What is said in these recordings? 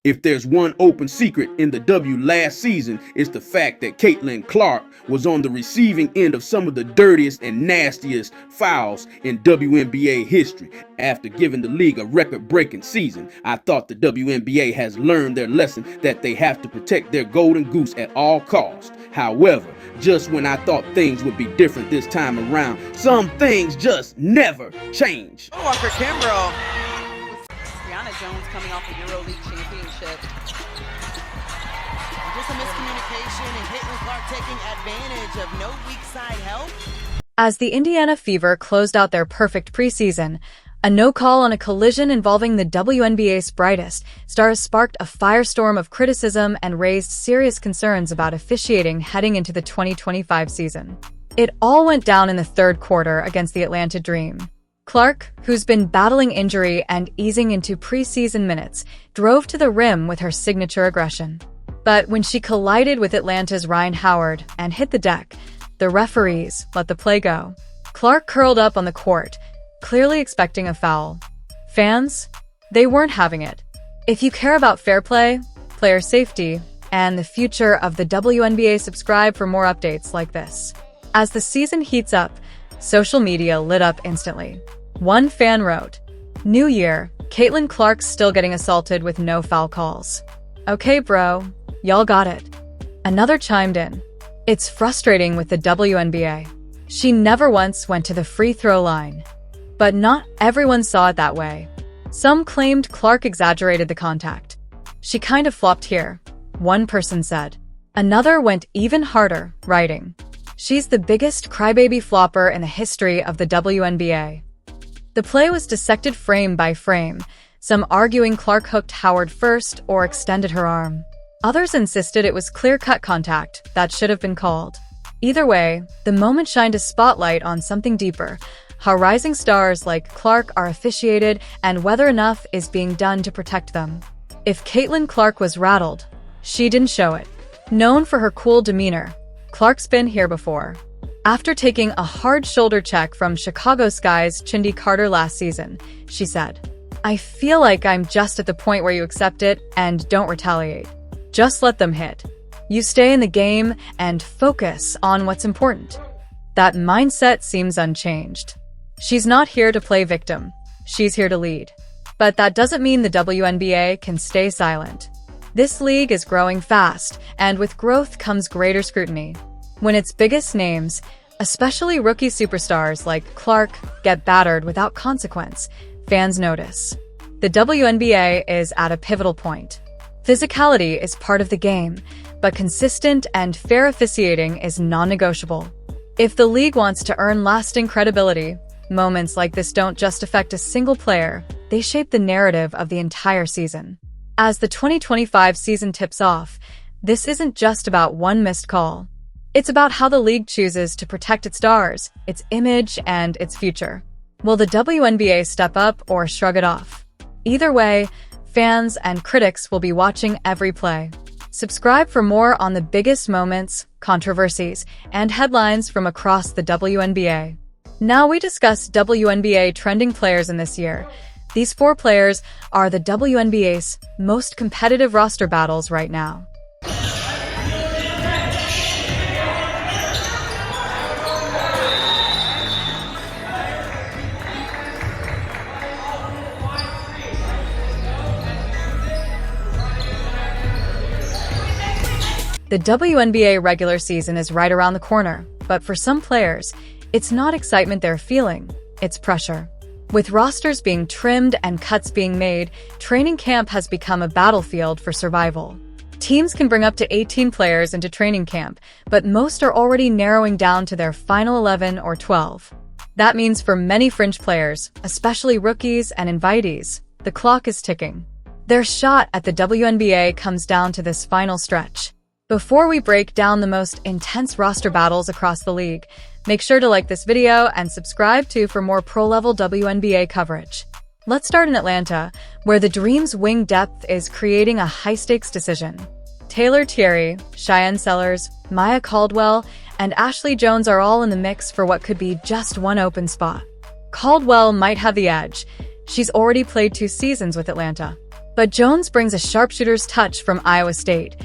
If there's one open secret in the W last season, it's the fact that Caitlin Clark was on the receiving end of some of the dirtiest and nastiest fouls in WNBA history. After giving the league a record-breaking season, I thought the WNBA has learned their lesson that they have to protect their golden goose at all costs. However, just when I thought things would be different this time around, some things just never change. Oh, for Kimbrough. Jones coming off the EuroLeague championship. Just a miscommunication and Caitlin Clark taking advantage of no weak side help. As the Indiana Fever closed out their perfect preseason, a no call on a collision involving the WNBA's brightest stars sparked a firestorm of criticism and raised serious concerns about officiating heading into the 2025 season. It all went down in the third quarter against the Atlanta Dream. Clark, who's been battling injury and easing into preseason minutes, drove to the rim with her signature aggression. But when she collided with Atlanta's Ryan Howard and hit the deck, the referees let the play go. Clark curled up on the court, clearly expecting a foul. Fans? They weren't having it. If you care about fair play, player safety, and the future of the WNBA, subscribe for more updates like this. As the season heats up, social media lit up instantly. One fan wrote, "New year, Caitlin Clark's still getting assaulted with no foul calls. Okay, bro, y'all got it." Another chimed in, "It's frustrating with the WNBA. She never once went to the free throw line." But not everyone saw it that way. Some claimed Clark exaggerated the contact. "She kind of flopped here," one person said. Another went even harder, writing, "She's the biggest crybaby flopper in the history of the WNBA." The play was dissected frame by frame, some arguing Clark hooked Howard first or extended her arm. Others insisted it was clear-cut contact that should have been called. Either way, the moment shined a spotlight on something deeper, how rising stars like Clark are officiated and whether enough is being done to protect them. If Caitlin Clark was rattled, she didn't show it. Known for her cool demeanor, Clark's been here before. After taking a hard shoulder check from Chicago Sky's Chindy Carter last season, she said, "I feel like I'm just at the point where you accept it and don't retaliate. Just let them hit. You stay in the game and focus on what's important." That mindset seems unchanged. She's not here to play victim. She's here to lead. But that doesn't mean the WNBA can stay silent. This league is growing fast, and with growth comes greater scrutiny. When its biggest names, especially rookie superstars like Clark, get battered without consequence, fans notice. The WNBA is at a pivotal point. Physicality is part of the game, but consistent and fair officiating is non-negotiable. If the league wants to earn lasting credibility, moments like this don't just affect a single player, they shape the narrative of the entire season. As the 2025 season tips off, this isn't just about one missed call. It's about how the league chooses to protect its stars, its image, and its future. Will the WNBA step up or shrug it off? Either way, fans and critics will be watching every play. Subscribe for more on the biggest moments, controversies, and headlines from across the WNBA. Now we discuss WNBA trending players in this year. These 4 players are the WNBA's most competitive roster battles right now. The WNBA regular season is right around the corner, but for some players, it's not excitement they're feeling, it's pressure. With rosters being trimmed and cuts being made, training camp has become a battlefield for survival. Teams can bring up to 18 players into training camp, but most are already narrowing down to their final 11 or 12. That means for many fringe players, especially rookies and invitees, the clock is ticking. Their shot at the WNBA comes down to this final stretch. Before we break down the most intense roster battles across the league, make sure to like this video and subscribe too for more pro-level WNBA coverage. Let's start in Atlanta, where the Dream's wing depth is creating a high-stakes decision. Taylor Thierry, Cheyenne Sellers, Maya Caldwell, and Ashley Jones are all in the mix for what could be just one open spot. Caldwell might have the edge. She's already played 2 seasons with Atlanta. But Jones brings a sharpshooter's touch from Iowa State.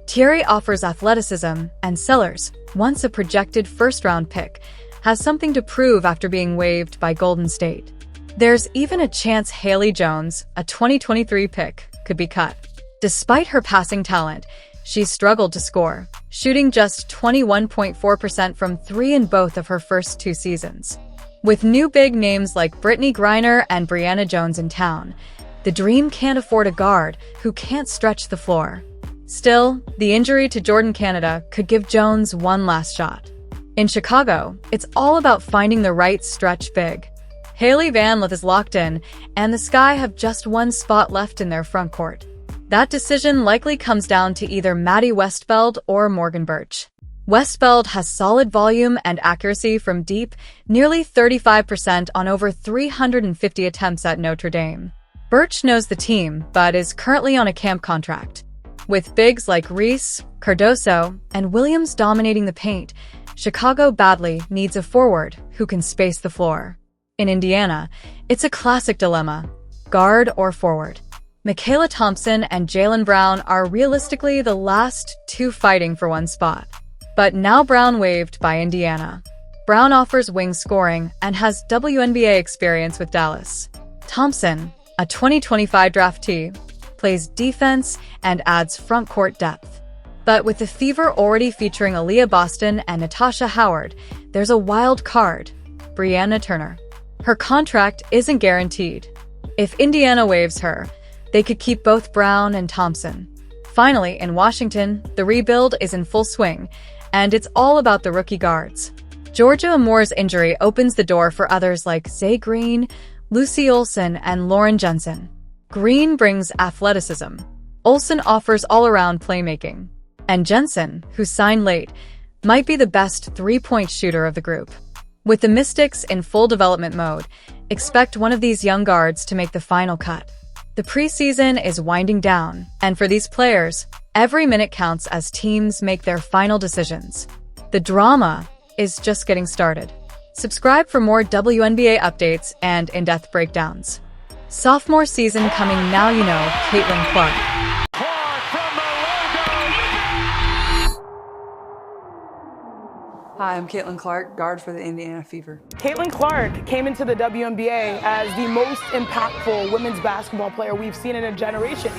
Thierry offers athleticism, and Sellers, once a projected first-round pick, has something to prove after being waived by Golden State. There's even a chance Haley Jones, a 2023 pick, could be cut. Despite her passing talent, she's struggled to score, shooting just 21.4% from three in both of her first 2 seasons. With new big names like Brittany Griner and Brianna Jones in town, the Dream can't afford a guard who can't stretch the floor. Still, the injury to Jordan Canada could give Jones one last shot. In Chicago, it's all about finding the right stretch big. Haley Van Lith is locked in, and the Sky have just one spot left in their front court. That decision likely comes down to either Maddie Westfeld or Morgan Birch. Westfeld has solid volume and accuracy from deep, nearly 35% on over 350 attempts at Notre Dame. Birch knows the team, but is currently on a camp contract. With bigs like Reese, Cardoso, and Williams dominating the paint, Chicago badly needs a forward who can space the floor. In Indiana, it's a classic dilemma: guard or forward. Michaela Thompson and Jaylen Brown are realistically the last 2 fighting for one spot. But now Brown waived by Indiana. Brown offers wing scoring and has WNBA experience with Dallas. Thompson, a 2025 draftee, plays defense and adds front court depth. But with the Fever already featuring Aaliyah Boston and Natasha Howard, there's a wild card: Brianna Turner. Her contract isn't guaranteed. If Indiana waives her, they could keep both Brown and Thompson. Finally, in Washington, the rebuild is in full swing, and it's all about the rookie guards. Georgia Moore's injury opens the door for others like Zay Green, Lucy Olson, and Lauren Jensen. Green brings athleticism. Olson offers all-around playmaking. And Jensen, who signed late, might be the best three-point shooter of the group. With the Mystics in full development mode, expect one of these young guards to make the final cut. The preseason is winding down, and for these players, every minute counts as teams make their final decisions. The drama is just getting started. Subscribe for more WNBA updates and in-depth breakdowns. Sophomore season coming now, you know, Caitlin Clark. Hi, I'm Caitlin Clark, guard for the Indiana Fever. Caitlin Clark came into the WNBA as the most impactful women's basketball player we've seen in a generation.